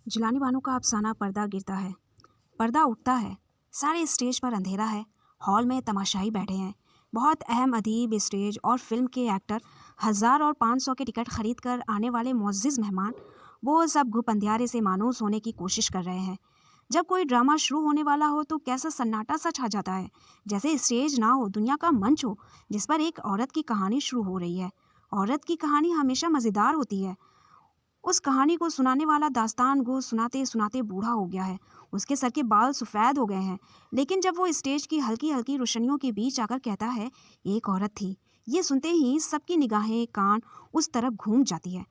जिलानी बानो का अफसाना पर्दा गिरता है, पर्दा उठता है। सारे स्टेज पर अंधेरा है। हॉल में तमाशाई बैठे हैं। बहुत अहम अदीब, स्टेज और फिल्म के एक्टर, 1000 और 500 के टिकट खरीद कर आने वाले मुअज़्ज़िज़ मेहमान, वो सब घुप अंधियारे से मानूस होने की कोशिश कर रहे हैं। जब कोई ड्रामा शुरू होने वाला हो तो कैसा सन्नाटा सा छा जाता है, जैसे स्टेज ना हो, दुनिया का मंच हो, जिस पर एक औरत की कहानी शुरू हो रही है। औरत की कहानी हमेशा मज़ेदार होती है। उस कहानी को सुनाने वाला दास्तान गो सुनाते सुनाते बूढ़ा हो गया है। उसके सर के बाल सफ़ेद हो गए हैं। लेकिन जब वो स्टेज की हल्की हल्की रोशनियों के बीच आकर कहता है, एक औरत थी, ये सुनते ही सबकी निगाहें, कान उस तरफ घूम जाती है।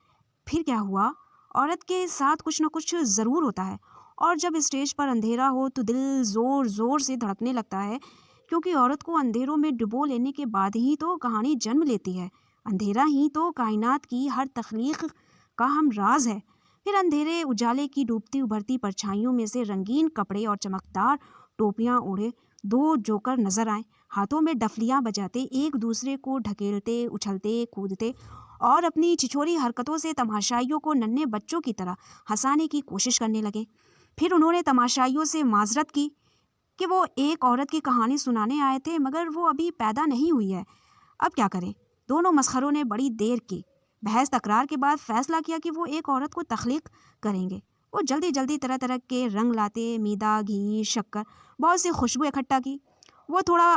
फिर क्या हुआ? औरत के साथ कुछ न कुछ ज़रूर होता है। और जब स्टेज पर अंधेरा हो तो दिल ज़ोर ज़ोर से धड़कने लगता है, क्योंकि औरत को अंधेरों में डुबो लेने के बाद ही तो कहानी जन्म लेती है। अंधेरा ही तो कायनात की हर तख्लीक का हम राज है। फिर अंधेरे उजाले की डूबती उभरती परछाइयों में से रंगीन कपड़े और चमकदार टोपियां ओढ़े दो जोकर नजर आए, हाथों में डफलियां बजाते, एक दूसरे को ढकेलते, उछलते, कूदते और अपनी छिछोरी हरकतों से तमाशाइयों को नन्हे बच्चों की तरह हंसाने की कोशिश करने लगे। फिर उन्होंने तमाशाइयों से माजरत की कि वो एक औरत की कहानी सुनाने आए थे, मगर वो अभी पैदा नहीं हुई है। अब क्या करें? दोनों मसखरों ने बड़ी देर की बहस तकरार के बाद फैसला किया कि वो एक औरत को तख्लीक करेंगे। वो जल्दी जल्दी तरह तरह के रंग लाते, मीदा, घी, शक्कर, बहुत सी खुशबू इकट्ठा की। वो थोड़ा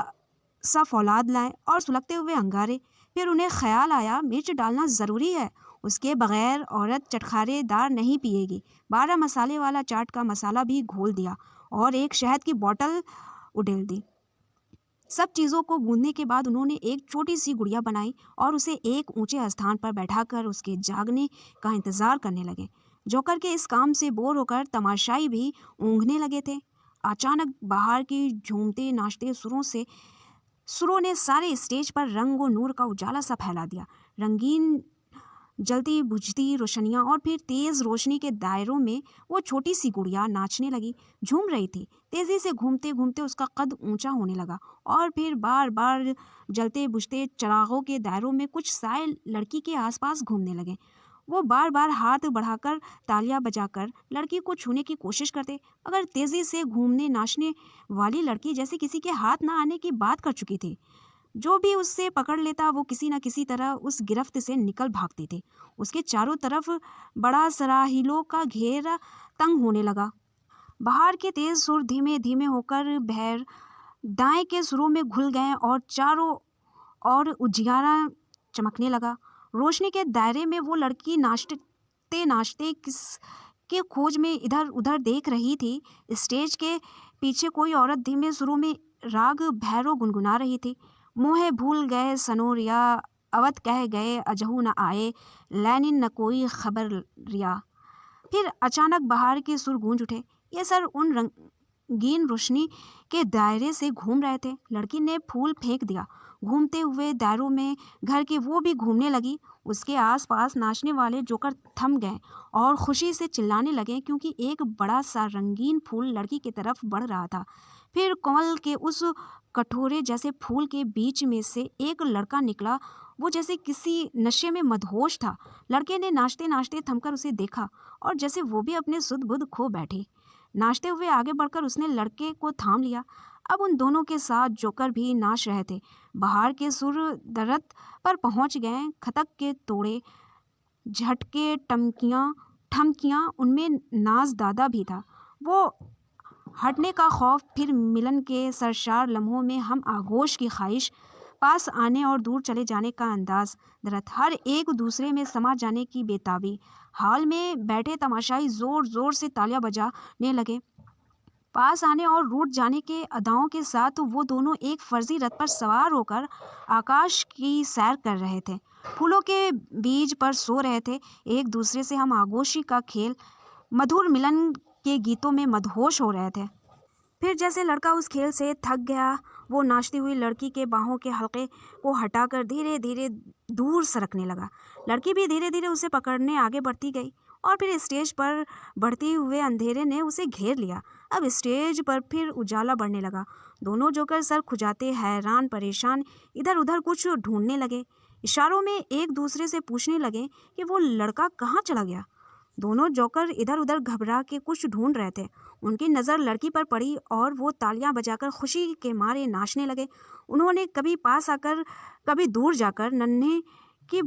सा फौलाद लाए और सुलगते हुए अंगारे। फिर उन्हें ख्याल आया, मिर्च डालना ज़रूरी है, उसके बगैर औरत चटखारेदार नहीं पिएगी। 12 मसाले वाला चाट का मसाला भी घोल दिया और एक शहद की बोतल उडेल दी। सब चीज़ों को गूंदने के बाद उन्होंने एक छोटी सी गुड़िया बनाई और उसे एक ऊंचे स्थान पर बैठाकर उसके जागने का इंतज़ार करने लगे। जोकर के इस काम से बोर होकर तमाशाई भी ऊँघने लगे थे। अचानक बाहर की झूमते नाचते सुरों ने सारे स्टेज पर रंग और नूर का उजाला सा फैला दिया। रंगीन जलती बुझती रोशनियां और फिर तेज रोशनी के दायरों में वो छोटी सी गुड़िया नाचने लगी, झूम रही थी। तेजी से घूमते घूमते उसका कद ऊंचा होने लगा और फिर बार बार जलते बुझते चिरागों के दायरों में कुछ साए लड़की के आसपास घूमने लगे। वो बार बार हाथ बढ़ाकर, तालियां बजाकर लड़की को छूने की कोशिश करते, मगर तेजी से घूमने नाचने वाली लड़की जैसे किसी के हाथ ना आने की बात कर चुकी थी। जो भी उससे पकड़ लेता वो किसी न किसी तरह उस गिरफ्त से निकल भागते थे। उसके चारों तरफ बड़ा सराहीलों का घेरा तंग होने लगा। बाहर के तेज सुर धीमे धीमे होकर बहर दाएं के सुरों में घुल गए और चारों ओर उजियारा चमकने लगा। रोशनी के दायरे में वो लड़की नाचते नाचते किस के खोज में इधर उधर देख रही थी। स्टेज के पीछे कोई औरत धीमे सुरों में राग भैरव गुनगुना रही थी। मोहे भूल गए सनोरिया, अवध कह गए अजहू न आए, लैनिन न कोई खबर रिया। फिर अचानक बाहर के सुर गूंज उठे। ये सर उन रंगीन रोशनी के दायरे से घूम रहे थे। लड़की ने फूल फेंक दिया। घूमते हुए दायरों में घर के वो भी घूमने लगी। उसके आसपास नाचने वाले जोकर थम गए और खुशी से चिल्लाने लगे, क्योंकि एक बड़ा सा रंगीन फूल लड़की की तरफ बढ़ रहा था। फिर कमल के उस कटोरे जैसे फूल के बीच में से एक लड़का निकला। वो जैसे किसी नशे में मदहोश था। लड़के ने नाचते नाचते थमकर उसे देखा और जैसे वो भी अपने सुध बुध खो बैठे। नाचते हुए आगे बढ़कर उसने लड़के को थाम लिया। अब उन दोनों के साथ जोकर भी नाच रहे थे। बाहर के सुर दरत पर पहुंच गए। खतक के तोड़े, झटके, ठमकियां, उनमें नाज दादा भी था। वो हटने का खौफ, फिर मिलन के सरशार लम्हों में हम आगोश की ख्वाहिश, पास आने और दूर चले जाने का अंदाज, दरअसल हर एक दूसरे में समा जाने की बेताबी। हॉल में बैठे तमाशाई जोर जोर से तालियां बजाने लगे। पास आने और रूठ जाने के अदाओं के साथ वो दोनों एक फर्जी रथ पर सवार होकर आकाश की सैर कर रहे थे। फूलों के बीज पर सो रहे थे। एक दूसरे से हम आगोशी का खेल, मधुर मिलन के गीतों में मदहोश हो रहे थे। फिर जैसे लड़का उस खेल से थक गया, वो नाचती हुई लड़की के बाहों के हल्के को हटाकर धीरे धीरे दूर सरकने लगा। लड़की भी धीरे धीरे उसे पकड़ने आगे बढ़ती गई और फिर स्टेज पर बढ़ते हुए अंधेरे ने उसे घेर लिया। अब स्टेज पर फिर उजाला बढ़ने लगा। दोनों जोकर सर खुजाते, हैरान परेशान, इधर उधर कुछ ढूंढने लगे। इशारों में एक दूसरे से पूछने लगे कि वो लड़का कहाँ चला गया। दोनों जोकर इधर उधर घबरा के कुछ ढूंढ रहे थे। उनकी नज़र लड़की पर पड़ी और वो तालियां बजाकर खुशी के मारे नाचने लगे। उन्होंने कभी पास आकर कभी दूर जाकर नन्हे की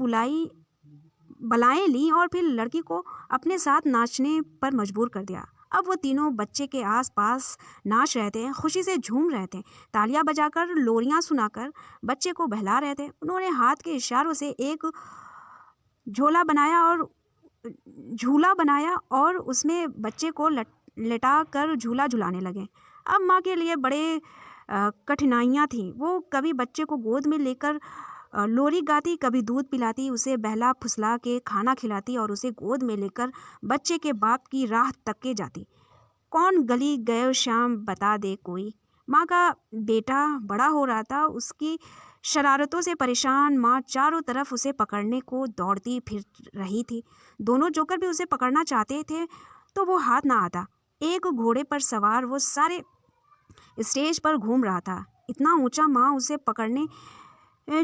बलाएं ली और फिर लड़की को अपने साथ नाचने पर मजबूर कर दिया। अब वो तीनों बच्चे के आसपास नाच रहे थे, खुशी से झूम रहे थे, तालियां बजाकर लोरियां सुनाकर बच्चे को बहला रहे थे। उन्होंने हाथ के इशारों से एक झोला बनाया और उसमें बच्चे को लेटा कर झूला झुलाने लगे। अब माँ के लिए बड़े कठिनाइयाँ थीं। वो कभी बच्चे को गोद में लेकर लोरी गाती, कभी दूध पिलाती, उसे बहला फुसला के खाना खिलाती और उसे गोद में लेकर बच्चे के बाप की राह तक जाती। कौन गली गए शाम बता दे कोई। माँ का बेटा बड़ा हो रहा था। उसकी शरारतों से परेशान माँ चारों तरफ उसे पकड़ने को दौड़ती फिर रही थी। दोनों जोकर भी उसे पकड़ना चाहते थे तो वो हाथ ना आता। एक घोड़े पर सवार वो सारे स्टेज पर घूम रहा था, इतना ऊंचा। माँ उसे पकड़ने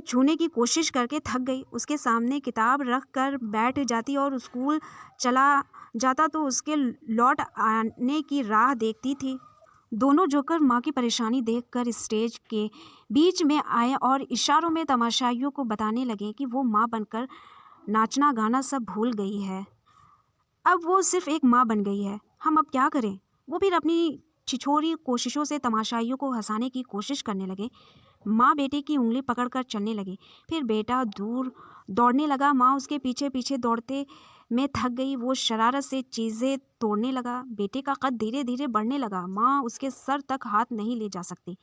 छूने की कोशिश करके थक गई। उसके सामने किताब रख कर बैठ जाती और स्कूल चला जाता तो उसके लौट आने की राह देखती थी। दोनों जोकर माँ की परेशानी देखकर स्टेज के बीच में आए और इशारों में तमाशाइयों को बताने लगे कि वो माँ बनकर नाचना गाना सब भूल गई है। अब वो सिर्फ एक माँ बन गई है। हम अब क्या करें। वो फिर अपनी छिछोरी कोशिशों से तमाशाइयों को हंसाने की कोशिश करने लगे। माँ बेटे की उंगली पकड़कर चलने लगी। फिर बेटा दूर दौड़ने लगा। माँ उसके पीछे पीछे दौड़ते में थक गई। वो शरारत से चीज़ें तोड़ने लगा। बेटे का कद धीरे धीरे बढ़ने लगा। माँ उसके सर तक हाथ नहीं ले जा सकती।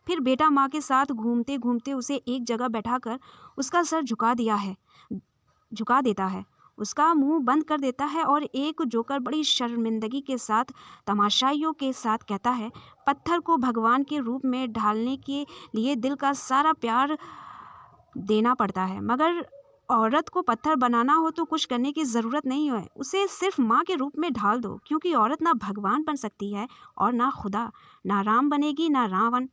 फिर बेटा माँ के साथ घूमते घूमते उसे एक जगह बैठाकर उसका सर झुका देता है, उसका मुंह बंद कर देता है और एक जोकर बड़ी शर्मिंदगी के साथ तमाशाइयों के साथ कहता है, पत्थर को भगवान के रूप में ढालने के लिए दिल का सारा प्यार देना पड़ता है, मगर औरत को पत्थर बनाना हो तो कुछ करने की ज़रूरत नहीं है, उसे सिर्फ माँ के रूप में ढाल दो, क्योंकि औरत ना भगवान बन सकती है और ना खुदा, ना राम बनेगी ना रावण।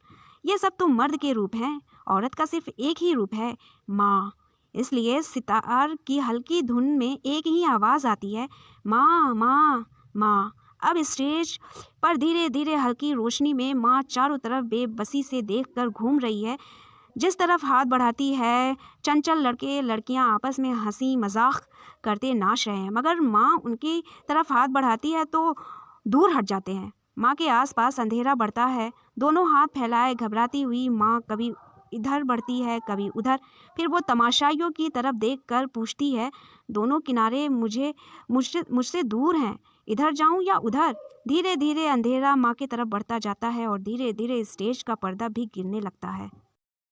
ये सब तो मर्द के रूप हैं, औरत का सिर्फ एक ही रूप है, माँ। इसलिए सितार की हल्की धुन में एक ही आवाज़ आती है, माँ माँ माँ। अब स्टेज पर धीरे धीरे हल्की रोशनी में माँ चारों तरफ बेबसी से देखकर घूम रही है। जिस तरफ हाथ बढ़ाती है, चंचल लड़के लड़कियां आपस में हंसी मजाक करते नाच रहे हैं, मगर माँ उनकी तरफ हाथ बढ़ाती है तो दूर हट जाते हैं। माँ के आसपास अंधेरा बढ़ता है। दोनों हाथ फैलाए घबराती हुई माँ कभी इधर बढ़ती है कभी उधर। फिर वो तमाशाइयों की तरफ देखकर पूछती है, दोनों किनारे मुझसे दूर हैं, इधर जाऊं या उधर। धीरे धीरे अंधेरा माँ की तरफ बढ़ता जाता है और धीरे धीरे स्टेज का पर्दा भी गिरने लगता है।